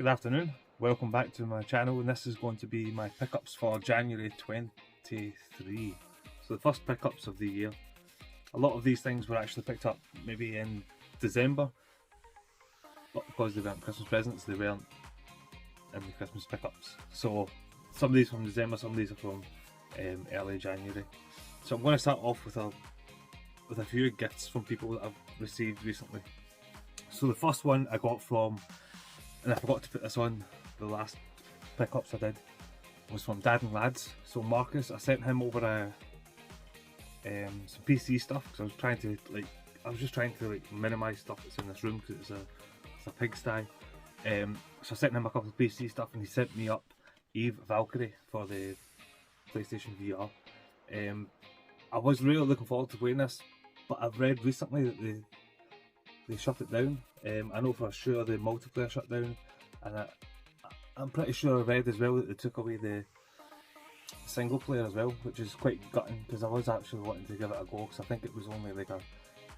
Good afternoon, welcome back to my channel, and this is going to be my pickups for January 23. So the first pickups of the year. A lot of these things were actually picked up maybe in December, but because they weren't Christmas presents, they weren't in the Christmas pickups. So some of these from December, some of these are from early January. So I'm going to start off with a few gifts from people that I've received recently. So the first one I got from, and I forgot to put this on the last pickups I did, was from Dad and Lads. So Marcus, I sent him over some PC stuff because I was just trying to minimise stuff that's in this room because it's a pigsty. So I sent him a couple of PC stuff, and he sent me up Eve Valkyrie for the PlayStation VR. I was really looking forward to playing this, but I've read recently that they shut it down. I know for sure the multiplayer shut down, and I'm pretty sure I read as well that they took away the single player as well, which is quite gutting because I was actually wanting to give it a go because I think it was only like a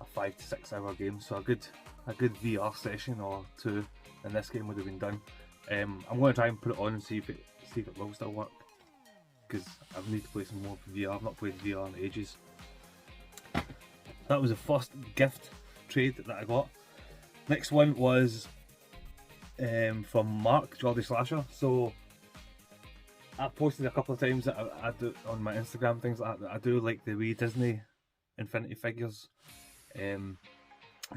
5 to 6 hour game, so a good VR session or two in this game would have been done. I'm going to try and put it on and see if it will still work, because I need to play some more VR. I've not played VR in ages. That was the first gift trade that I got. Next one was from Mark Geordie Slasher. So I've posted a couple of times that I do on my Instagram, things like that I do like the wee Disney Infinity figures. I've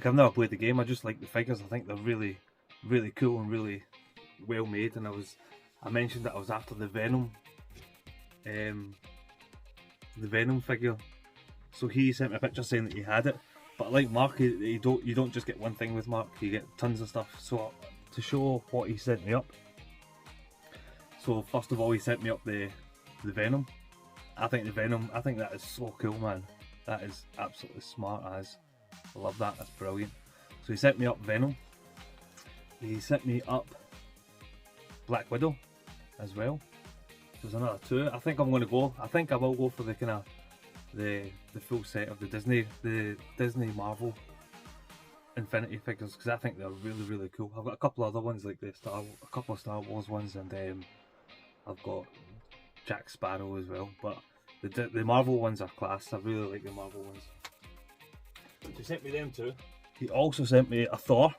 never played the game, I just like the figures. I think they're really cool and really well made, and I mentioned that I was after the Venom figure, so he sent me a picture saying that he had it. But like Mark, you don't just get one thing with Mark, you get tons of stuff. So to show what he sent me up, so first of all he sent me up the Venom. I think that is so cool, man. That is absolutely smart as. I love that, that's brilliant. So he sent me up Venom. He sent me up Black Widow as well. There's another two. I think I will go for the kind of the full set of the Disney Marvel Infinity figures, because I think they're really cool. I've got a couple other ones like a couple of Star Wars ones, and I've got Jack Sparrow as well. But the Marvel ones are class. I really like the Marvel ones. So he sent me them too. He also sent me a Thor,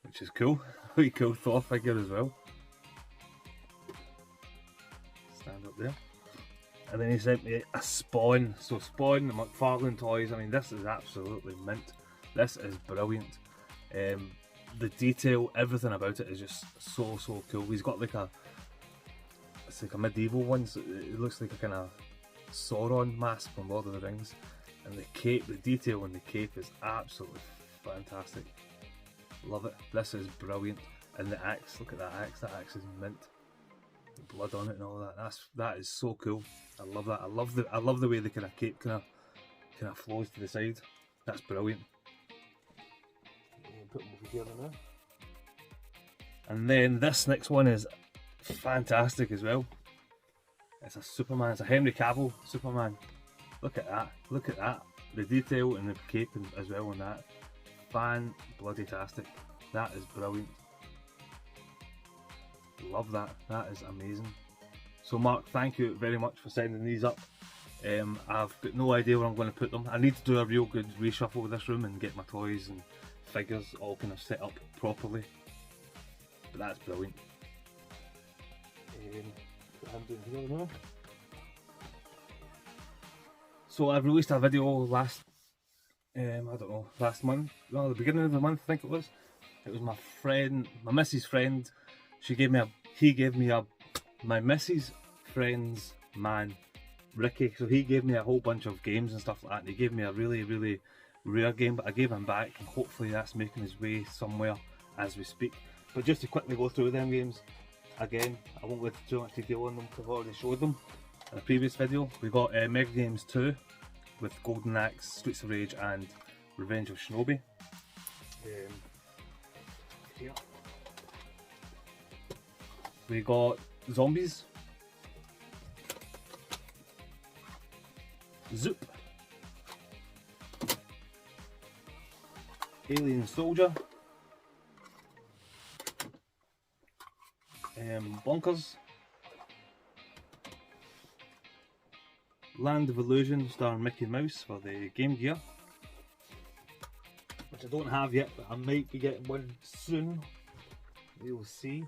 which is cool. Really cool Thor figure as well. Stand up there. And then he sent me a Spawn. So Spawn, the McFarlane toys. I mean, this is absolutely mint. This is brilliant. The detail, everything about it is just so cool. He's got it's like a medieval one. So it looks like a kind of Sauron mask from Lord of the Rings. And the cape, the detail in the cape is absolutely fantastic. Love it. This is brilliant. And the axe, look at that axe. That axe is mint. The blood on it and all that. That is so cool. I love that. I love the way the kind of cape kind of flows to the side. That's brilliant. Put them over here now. And then this next one is fantastic as well. It's a Superman. It's a Henry Cavill Superman. Look at that. Look at that. The detail in the cape as well on that. Fan-bloody-tastic. That is brilliant. Love that. That is amazing. So Mark, thank you very much for sending these up. I've got no idea where I'm going to put them. I need to do a real good reshuffle with this room and get my toys and figures all kind of set up properly. But that's brilliant. Put him down here now. So I've released a video last month, well, the beginning of the month I think it was. It was my missus' friend. He gave me my missus' friend's man, Ricky. So he gave me a whole bunch of games and stuff like that. And he gave me a really rare game, but I gave him back, and hopefully that's making his way somewhere as we speak. But just to quickly go through them games again, I won't go into too much detail on them because I've already showed them in a previous video. We got Mega Games 2 with Golden Axe, Streets of Rage and Revenge of Shinobi. Here. We got Zombies, Zoop, Alien Soldier, Bonkers, Land of Illusion starring Mickey Mouse for the Game Gear, which I don't have yet, but I might be getting one soon. We will see.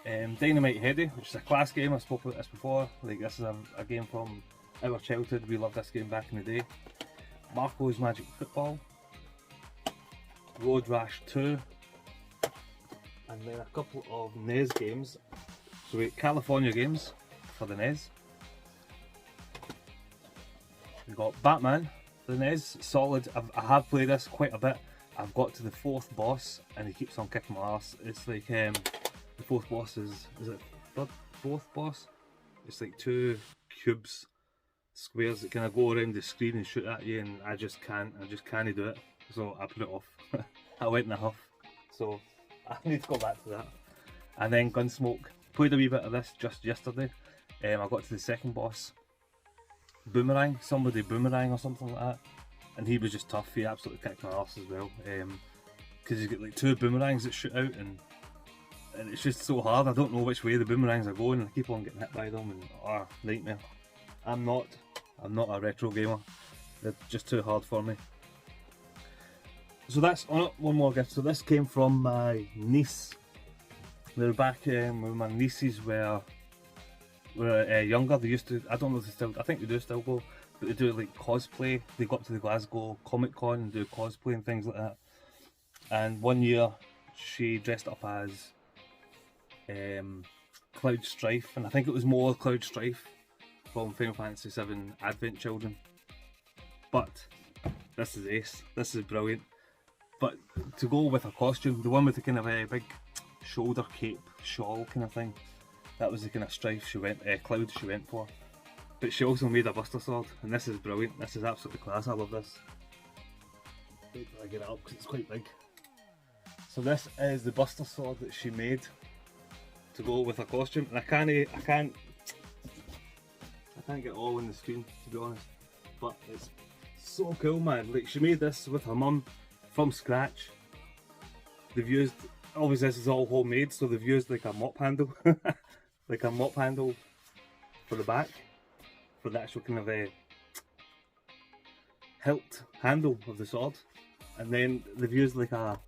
Dynamite Headdy, which is a class game. I've spoken about this before. Like, this is a game from our childhood. We loved this game back in the day. Marco's Magic Football, Road Rash 2, and then a couple of NES games. So we California games for the NES. We got Batman for the NES, solid. I have played this quite a bit. I've got to the 4th boss and he keeps on kicking my ass. It's like the 4th boss is it third, 4th boss? It's like 2 cubes, squares that kind of go around the screen and shoot at you, and I just can't do it. So I put it off. I went in a huff. So I need to go back to that. And then Gunsmoke. Played a wee bit of this just yesterday. I got to the 2nd boss. Boomerang, somebody Boomerang or something like that. And he was just tough. He absolutely kicked my arse as well. Because he's got like 2 boomerangs that shoot out, and it's just so hard. I don't know which way the boomerangs are going, and I keep on getting hit by them, and nightmare. I'm not a retro gamer. They're just too hard for me. So that's one more gift. So this came from my niece. They were back when my nieces were younger. They used to, I don't know if they still, I think they do still go, but they do like cosplay. They got to the Glasgow Comic Con and do cosplay and things like that. And one year she dressed up as Cloud Strife, and I think it was more Cloud Strife from Final Fantasy VII Advent Children. But this is ace. This is brilliant. But to go with a costume, the one with the kind of a big shoulder cape shawl kind of thing, that was the kind of Strife she went, Cloud she went for. But she also made a Buster Sword, and this is brilliant. This is absolutely class. I love this. Wait till I get it up because it's quite big. So this is the Buster Sword that she made to go with her costume, and I can't get it all on the screen, to be honest. But it's so cool, man. Like, she made this with her mum from scratch. They've used, obviously this is all homemade, so they've used like a mop handle, like a mop handle for the back, for the actual kind of a hilt handle of the sword, and then they've used like it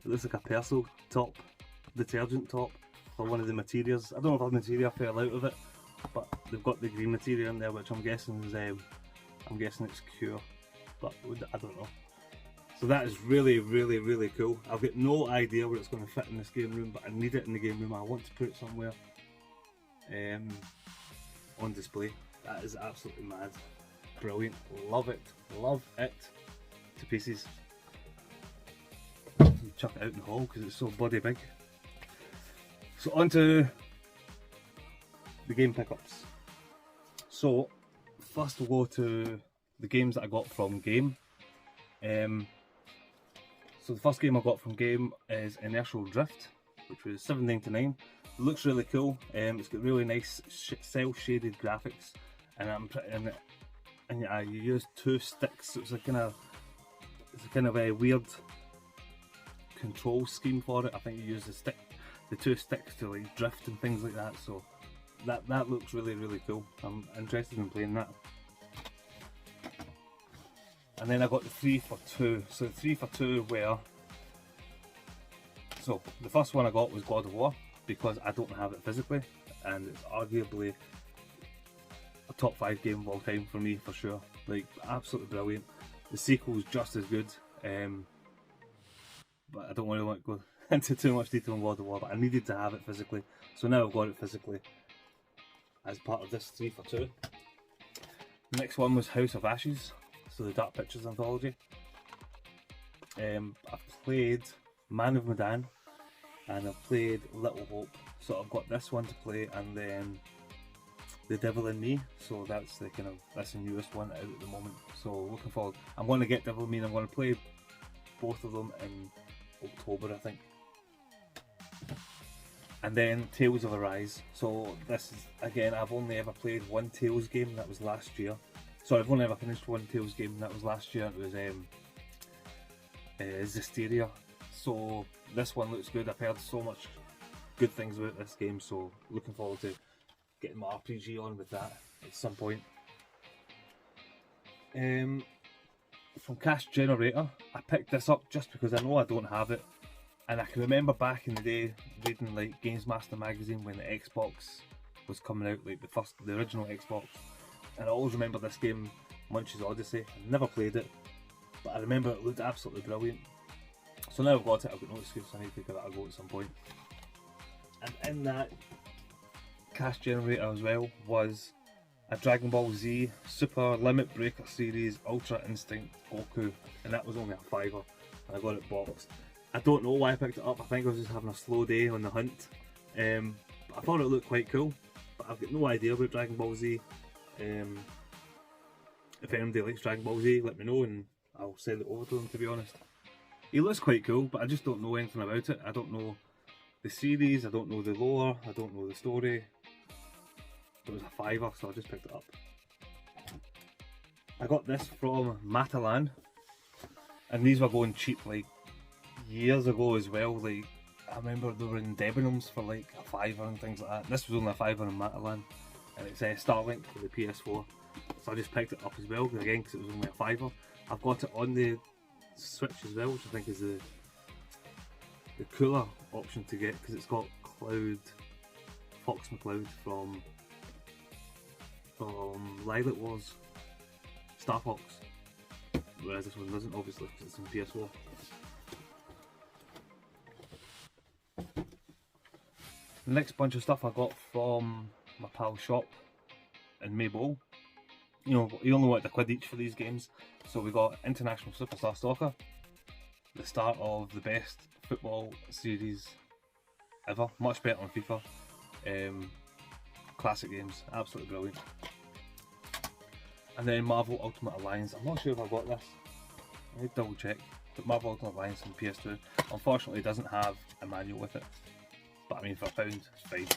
looks like a Persil top, detergent top for one of the materials. I don't know if the material fell out of it, but they've got the green material in there, which I'm guessing is it's Cure, but I don't know. So that is really, really, really cool. I've got no idea where it's going to fit in this game room, but I need it in the game room. I want to put it somewhere on display. That is absolutely mad. Brilliant. Love it. Love it to pieces. Chuck it out in the hall because it's so bloody big. So on to the game pickups. So first we'll go to the games that I got from Game. So the first game I got from Game is Inertial Drift, which was $7.99. It looks really cool. It's got really nice cel-shaded graphics, and you use 2 sticks. So it's a kind of a weird control scheme for it. I think you use the 2 sticks to like drift and things like that. So that looks really, really cool. I'm interested in playing that. And then I got the 3 for 2. So the 3 for 2 were, so the first one I got was God of War, because I don't have it physically, and it's arguably a top 5 game of all time for me, for sure. Like, absolutely brilliant. The sequel's just as good, but I don't really want to go into too much detail on God of War, but I needed to have it physically, so now I've got it physically as part of this 3 for 2. The next one was House of Ashes, so the Dark Pictures anthology. I've played Man of Medan and I've played Little Hope, so I've got this one to play, and then The Devil in Me, so that's the newest one out at the moment, so looking forward. I'm going to get Devil in Me and I'm going to play both of them in October, I think. And then Tales of Arise, so this is, again, I've only ever played one Tales game, that was last year. Sorry, I've only ever finished one Tales game, that was last year. It was Zestiria. So this one looks good. I've heard so much good things about this game, so looking forward to getting my RPG on with that at some point. From Cash Generator, I picked this up just because I know I don't have it, and I can remember back in the day reading like Games Master magazine when the Xbox was coming out, like the original Xbox, and I always remember this game, Munch's Odyssey. I never played it, but I remember it looked absolutely brilliant. So now I've got it, I've got no excuse, I need to give it a go at some point. And in that Cash Generator as well was a Dragon Ball Z Super Limit Breaker Series Ultra Instinct Goku, and that was only a £5, and I got it boxed. I don't know why I picked it up, I think I was just having a slow day on the hunt, but I thought it looked quite cool, but I've got no idea about Dragon Ball Z. If anybody likes Dragon Ball Z, let me know and I'll send it over to them, to be honest. He looks quite cool, but I just don't know anything about it. I don't know the series, I don't know the lore, I don't know the story. It was a £5, so I just picked it up. I got this from Matalan, and these were going cheap like years ago as well. Like I remember they were in Debenhams for like a £5 and things like that. This was only a £5 in Matalan, and it's Starlink for the PS4. So I just picked it up as well, again because it was only a £5. I've got it on the Switch as well, which I think is the cooler option to get, because it's got Fox McCloud from Lilac Wars, Star Fox, whereas this one doesn't, obviously, because it's in PS4. The next bunch of stuff I got from my pal shop in Maybole. You know, you only want £1 each for these games. So we got International Superstar Soccer, the start of the best football series ever, much better than FIFA. Classic games, absolutely brilliant. And then Marvel Ultimate Alliance. I'm not sure if I got this, I need to double check, but Marvel Ultimate Alliance on PS2 unfortunately doesn't have a manual with it, but I mean for £1 it's fine.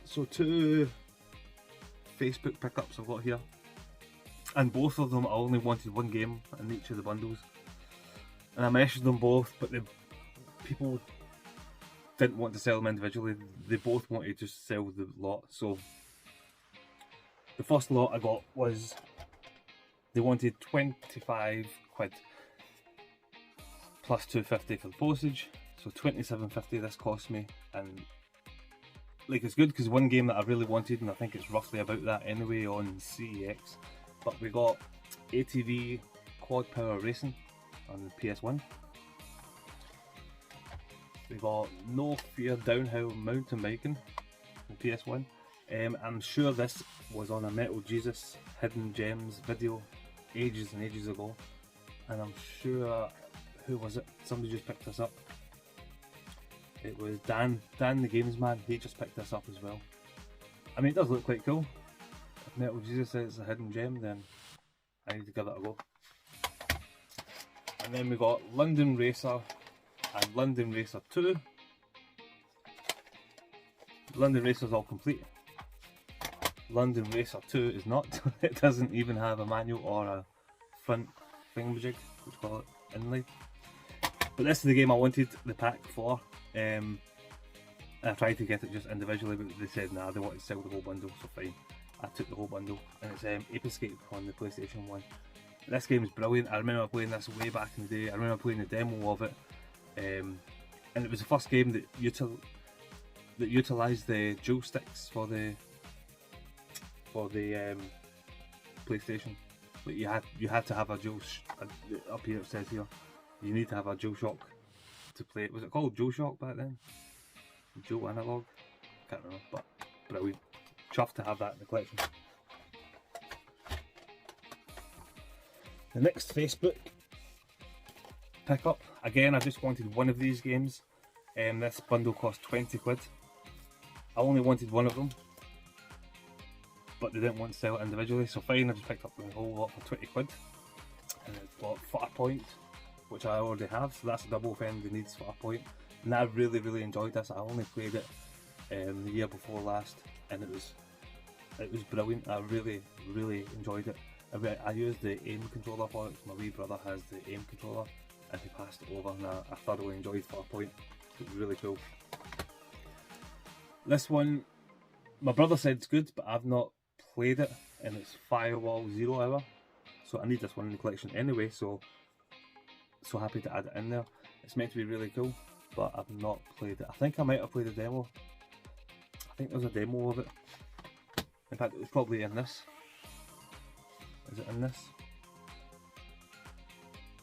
So two Facebook pickups I've got here, and both of them I only wanted one game in each of the bundles, and I messaged them both, but the people didn't want to sell them individually, they both wanted to sell the lot. So the first lot I got was, they wanted £25 plus £2.50 for the postage, so £27.50 this cost me. And like, it's good because one game that I really wanted, and I think it's roughly about that anyway on CEX, but we got ATV Quad Power Racing on the PS1. We got No Fear Downhill Mountain Biking on the PS1. I'm sure this was on a Metal Jesus Hidden Gems video ages and ages ago, and I'm sure, who was it? Somebody just picked this up. It was Dan the Games Man, he just picked this up as well. I mean, it does look quite cool. If Metal Jesus says it's a hidden gem, then I need to give it a go. And then we got London Racer and London Racer 2. London Racer is all complete. London Racer 2 is not. It doesn't even have a manual or a front thingamajig, what do you call it, inlay. But this is the game I wanted the pack for. I tried to get it just individually, but they said nah, they wanted to sell the whole bundle, so fine. I took the whole bundle, and it's Ape Escape on the PlayStation 1. This game is brilliant. I remember playing this way back in the day. I remember playing the demo of it, and it was the first game that utilised the dual sticks for the PlayStation. But you had to have a dual. Up here it says here, you need to have a DualShock to play it. Was it called DualShock back then? Dual Analog? Can't remember, but brilliant. Chuffed to have that in the collection. The next Facebook pickup, again I just wanted one of these games, and this bundle cost £20. I only wanted one of them, but they didn't want to sell it individually, so fine, I just picked up the whole lot for £20. And it's got Farpoint, which I already have, so that's a double offend that needs Farpoint. And I really enjoyed this. I only played it the year before last, and it was brilliant. I really enjoyed it. I used the aim controller for it. My wee brother has the aim controller, and he passed it over, and I thoroughly enjoyed Farpoint. It was really cool. This one, my brother said it's good, but I've not played it, and it's Firewall 0 Hour, so I need this one in the collection anyway, so happy to add it in there. It's meant to be really cool, but I've not played it. I think I might have played a demo. I think there's a demo of it. In fact, it was probably in this. Is it in this?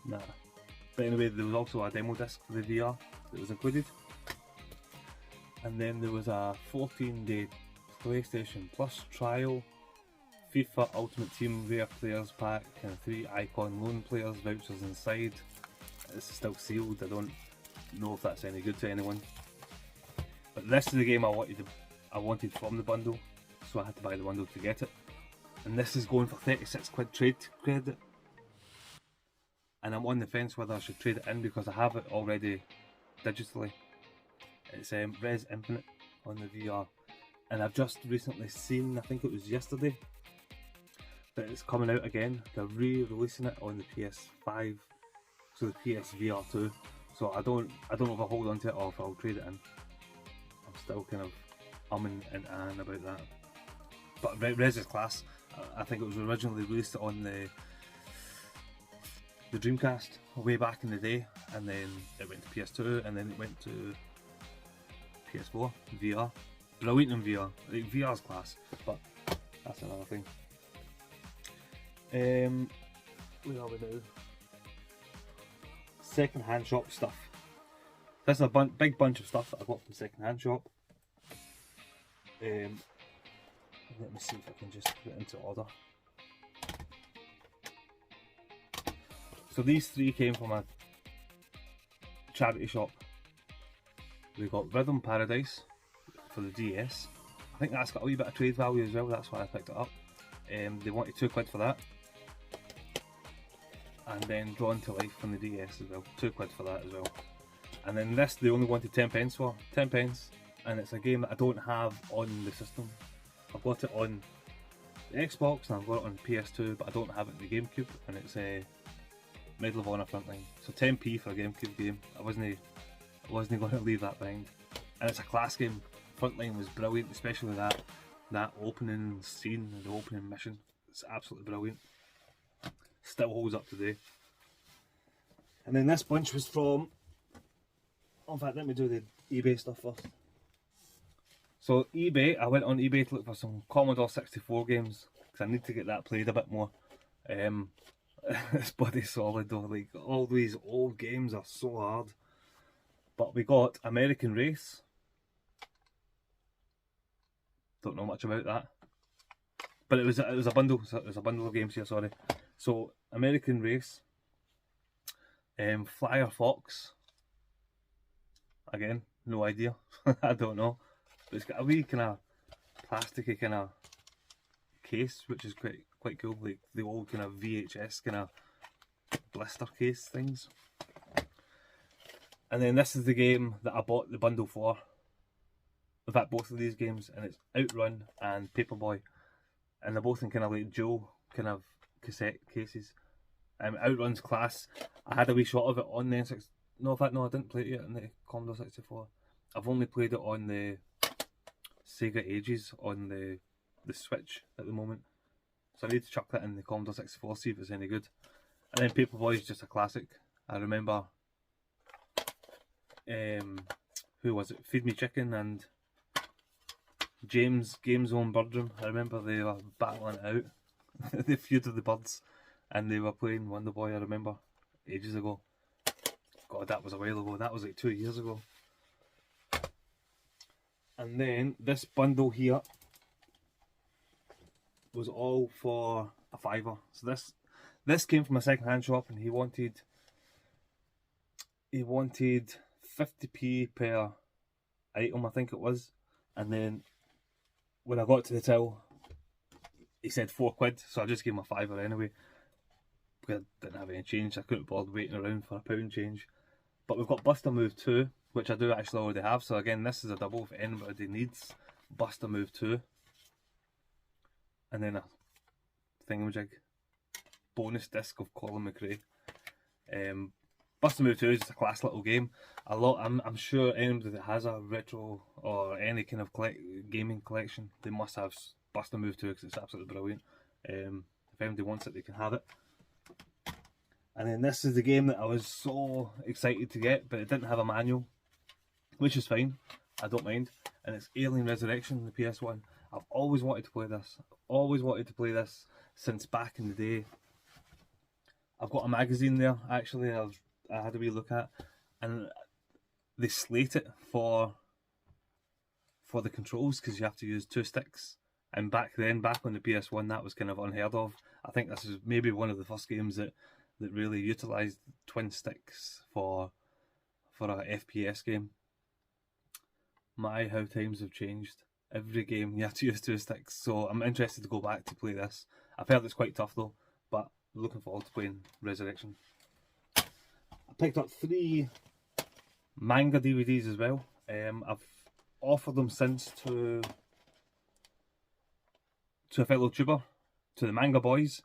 Nah. But anyway, there was also a demo disc for the VR that was included. And then there was a 14-day PlayStation Plus trial, FIFA Ultimate Team Rare Players Pack, and 3 Icon Loan Players vouchers inside. It's still sealed, I don't know if that's any good to anyone. But this is the game I wanted from the bundle, so I had to buy the bundle to get it. And this is going for 36 quid trade credit. And I'm on the fence whether I should trade it in because I have it already digitally. It's Res Infinite on the VR. And I've just recently seen, I think it was yesterday, that it's coming out again. They're re-releasing it on the PS5, so the PSVR 2. So I don't know if I'll hold on to it or if I'll trade it in. I'm still kind of umming and ahhing about that. But Res is class. I think it was originally released on the Dreamcast way back in the day, and then it went to PS2, and then it went to PS4, VR. Brilliant in VR. Like, VR's class, but that's another thing. Where are we now? Second hand shop stuff. This is a big bunch of stuff that I got from second hand shop. Let me see if I can just put it into order. So these 3 came from a charity shop. We got Rhythm Paradise for the DS. I think that's got a wee bit of trade value as well, that's why I picked it up. They wanted 2 quid for that. And then Drawn to Life from the DS as well, 2 quid for that as well. And then this they only wanted 10 pence for, 10 pence. And it's a game that I don't have on the system. I've got it on the Xbox and I've got it on PS2, but I don't have it in the GameCube, and it's a Medal of Honor Frontline. So 10p for a GameCube game. I wasn't going to leave that behind. And it's a class game. Frontline was brilliant, especially that opening scene, the opening mission. It's absolutely brilliant. Still holds up today. And then this bunch was from, oh, in fact, let me do the eBay stuff first. So eBay, I went on eBay to look for some Commodore 64 games because I need to get that played a bit more. It's bloody solid though, like all these old games are so hard. But we got American Race. Don't know much about that. But it was a bundle, so it was a bundle of games here, sorry. So American Race, Flyer Fox. Again, no idea. I don't know. But it's got a wee kind of plasticky kind of case, which is quite cool, like the old kind of VHS kind of blister case things. And then this is the game that I bought the bundle for. In fact, both of these games, and it's Outrun and Paperboy, and they're both in kind of like dual kind of cassette cases. Outrun's class. I had a wee shot of it on the N64. No, in fact, no, I didn't play it yet on the Commodore 64. I've only played it on the Sega Ages on the Switch at the moment. So I need to chuck that in the Commodore 64, see if it's any good. And then Paperboy is just a classic. I remember, who was it? Feed Me Chicken and James Game Zone Birdroom. I remember they were battling it out. The feud of the birds. And they were playing Wonder Boy, I remember, ages ago. God, that was a while ago. That was like 2 years ago. And then this bundle here was all for a £5. So this came from a second-hand shop, and he wanted 50p per item, I think it was. And then when I got to the till, he said 4 quid, so I just gave him a £5 anyway. Because I didn't have any change, I couldn't bother waiting around for a pound change. But we've got Buster Move 2, which I do actually already have. So again, this is a double if anybody needs Buster Move 2. And then a thingamajig bonus disc of Colin McRae. Bust a Move 2 is just a class little game. I'm sure anybody that has a retro or any kind of gaming collection, they must have Bust a Move 2 because it's absolutely brilliant. If anybody wants it, they can have it. And then this is the game that I was so excited to get, but it didn't have a manual, which is fine. I don't mind. And it's Alien Resurrection, the PS1. I've always wanted to play this. I've always wanted to play this since back in the day. I've got a magazine there, actually, I had a wee look at, and they slate it for the controls because you have to use 2 sticks. And back then, back on the PS1, that was kind of unheard of. I think this is maybe one of the first games that really utilised twin sticks for a FPS game. My, how times have changed. Every game you have to use 2 sticks, so I'm interested to go back to play this. I've heard it's quite tough though, but looking forward to playing Resurrection. I picked up 3 manga DVDs as well. I've offered them since to a fellow tuber, to the Manga Boys.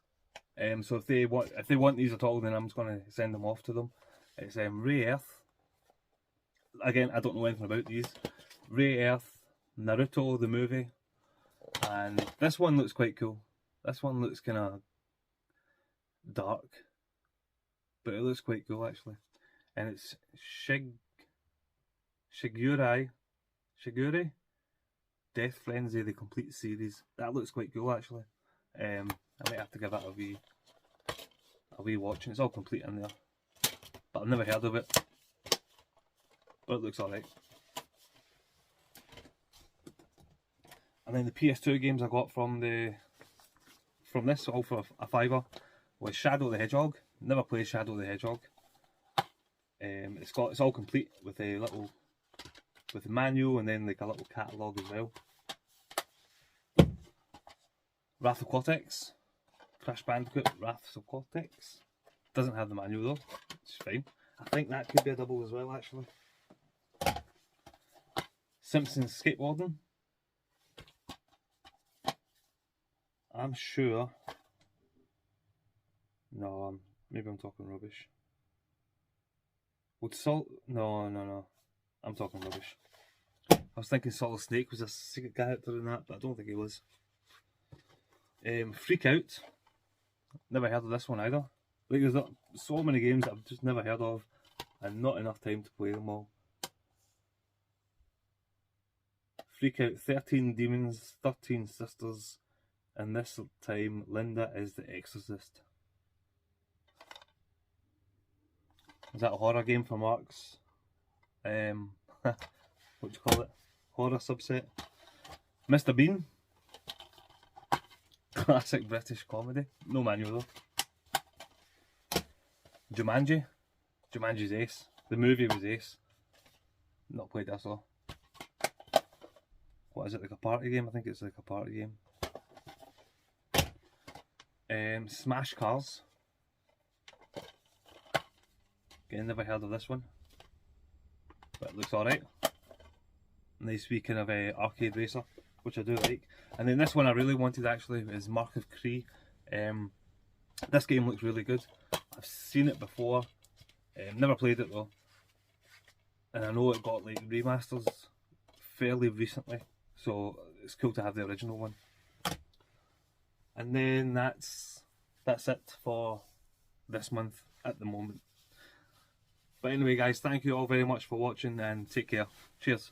So if they want these at all, then I'm just going to send them off to them. It's Ray Earth. Again, I don't know anything about these. Ray Earth, Naruto the movie, and this one looks quite cool. This one looks kind of dark, but it looks quite cool actually. And it's Shigure Death Frenzy, the complete series. That looks quite cool actually. I might have to give that a wee watch, and it's all complete in there. But I've never heard of it. But it looks alright. And then the PS2 games I got from this, all for a £5, was Shadow the Hedgehog. Never played Shadow the Hedgehog. It's all complete with a manual and then like a little catalogue as well. Wrath of Cortex, Crash Bandicoot, Wrath of Cortex. Doesn't have the manual though, it's fine. I think that could be a double as well actually. Simpsons Skateboarding. I'm sure. No, maybe I'm talking rubbish. Would Salt? No. I'm talking rubbish. I was thinking Solid Snake was a secret character in that, but I don't think he was. Freak Out. Never heard of this one either. Like, there's not so many games that I've just never heard of, and not enough time to play them all. Freak Out, 13 Demons, 13 Sisters, and this time Linda is the Exorcist. Is that a horror game for Mark's? What do you call it? Horror subset. Mr. Bean. Classic British comedy. No manual though. Jumanji. Jumanji's ace. The movie was ace. Not played this though. What is it, like a party game? I think it's like a party game. Smash Cars. Again, never heard of this one, but it looks alright. Nice wee kind of arcade racer, which I do like. And then this one I really wanted actually is Mark of Cree. This game looks really good. I've seen it before, never played it though, and I know it got like remasters fairly recently, so it's cool to have the original one. And then that's it for this month at the moment. But anyway guys, thank you all very much for watching and take care. Cheers.